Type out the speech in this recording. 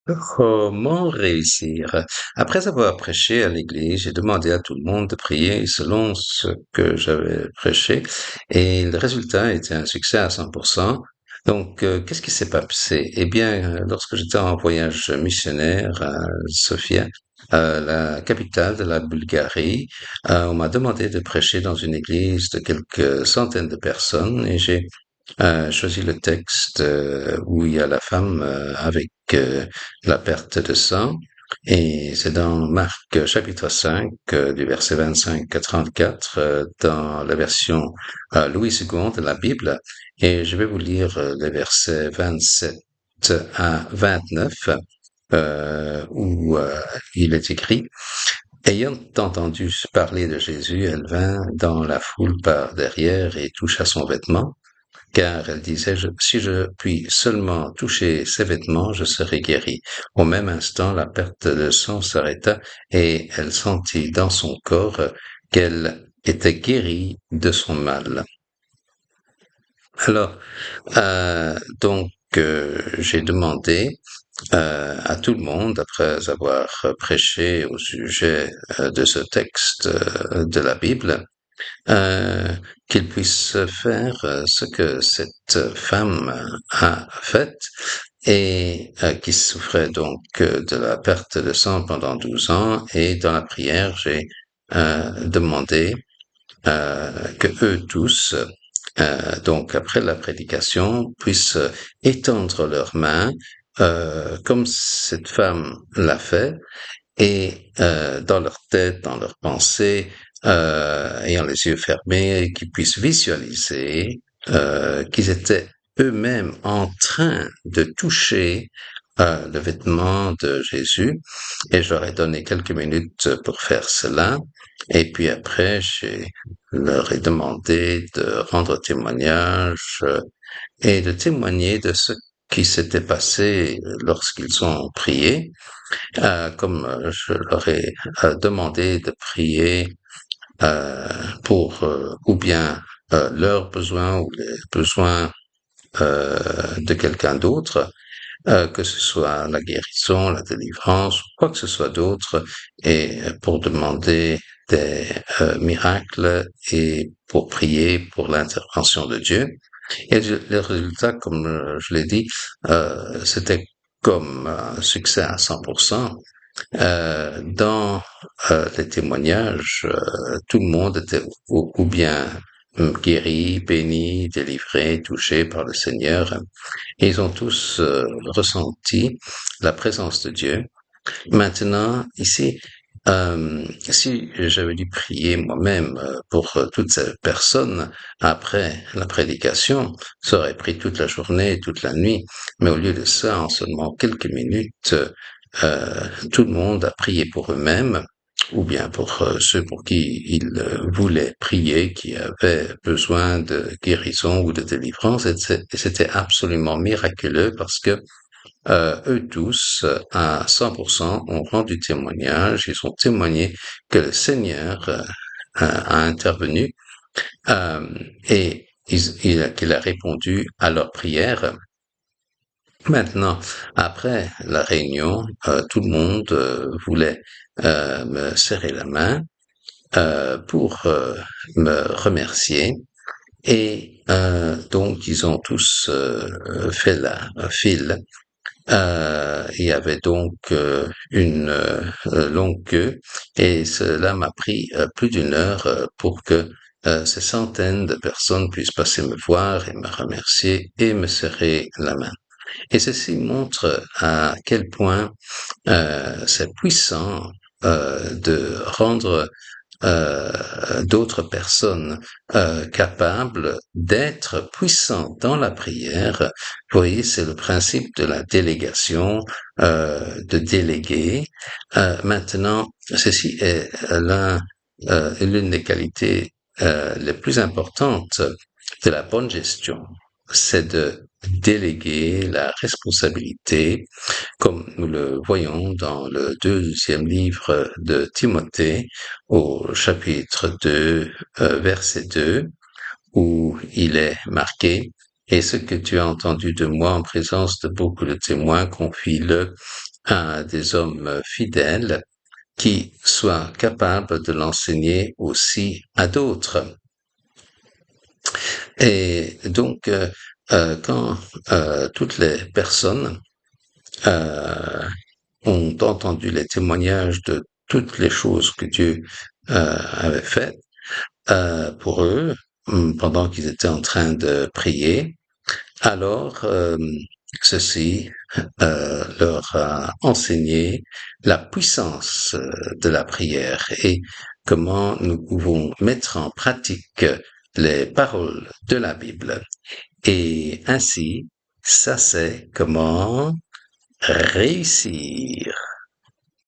Comment réussir? Après avoir prêché à l'église, j'ai demandé à tout le monde de prier selon ce que j'avais prêché et le résultat était un succès à 100%. Donc, qu'est-ce qui s'est passé? Eh bien, lorsque j'étais en voyage missionnaire à Sofia, la capitale de la Bulgarie, on m'a demandé de prêcher dans une église de quelques centaines de personnes et j'ai choisi le texte où il y a la femme avec la perte de sang. Et c'est dans Marc chapitre 5, du verset 25 à 34, dans la version Louis II de la Bible. Et je vais vous lire les versets 27 à 29, où il est écrit: Ayant entendu parler de Jésus, elle vint dans la foule par derrière et toucha son vêtement, car elle disait, si je puis seulement toucher ses vêtements, je serai guérie. Au même instant, la perte de sang s'arrêta et elle sentit dans son corps qu'elle était guérie de son mal. Alors, j'ai demandé à tout le monde, après avoir prêché au sujet de ce texte de la Bible, euh, qu'il puisse faire ce que cette femme a fait et qui souffrait donc de la perte de sang pendant 12 ans. Et dans la prière, j'ai demandé que eux tous, donc après la prédication, puissent étendre leurs mains comme cette femme l'a fait, et dans leur tête, dans leurs pensées, ayant les yeux fermés, qu'ils puissent visualiser qu'ils étaient eux-mêmes en train de toucher le vêtement de Jésus. Et je leur ai donné quelques minutes pour faire cela. Et puis après, je leur ai demandé de rendre témoignage et de témoigner de ce qui s'était passé lorsqu'ils ont prié, comme je leur ai demandé de prier euh, pour ou bien leurs besoins ou les besoins de quelqu'un d'autre, que ce soit la guérison, la délivrance, ou quoi que ce soit d'autre, et pour demander des miracles et pour prier pour l'intervention de Dieu. Et le résultat, comme je l'ai dit, c'était comme un succès à 100%. Dans les témoignages, tout le monde était ou bien guéri, béni, délivré, touché par le Seigneur. Et ils ont tous ressenti la présence de Dieu. Maintenant, ici, si j'avais dû prier moi-même pour toutes ces personnes après la prédication, ça aurait pris toute la journée, toute la nuit. Mais au lieu de ça, en seulement quelques minutes, tout le monde a prié pour eux-mêmes, ou bien pour ceux pour qui ils voulaient prier, qui avaient besoin de guérison ou de délivrance. Et c'était absolument miraculeux parce que eux tous, à 100%, ont rendu témoignage, ils ont témoigné que le Seigneur a intervenu euh, et qu'il a répondu à leurs prières. Maintenant, après la réunion, tout le monde voulait me serrer la main pour me remercier. Et donc, ils ont tous fait la file. Il y avait donc une longue queue et cela m'a pris plus d'une heure pour que ces centaines de personnes puissent passer me voir et me remercier et me serrer la main. Et ceci montre à quel point c'est puissant de rendre d'autres personnes capables d'être puissants dans la prière. Vous voyez, c'est le principe de la délégation, de déléguer. Maintenant, ceci est l'une des qualités les plus importantes de la bonne gestion, c'est de déléguer la responsabilité, comme nous le voyons dans le deuxième livre de Timothée, au chapitre 2, verset 2, où il est marqué: Et ce que tu as entendu de moi en présence de beaucoup de témoins, confie-le à des hommes fidèles qui soient capables de l'enseigner aussi à d'autres. Et donc, quand toutes les personnes euh, ont entendu les témoignages de toutes les choses que Dieu avait faites pour eux pendant qu'ils étaient en train de prier, alors ceci leur a enseigné la puissance de la prière et comment nous pouvons mettre en pratique les paroles de la Bible. Et ainsi, ça c'est comment réussir.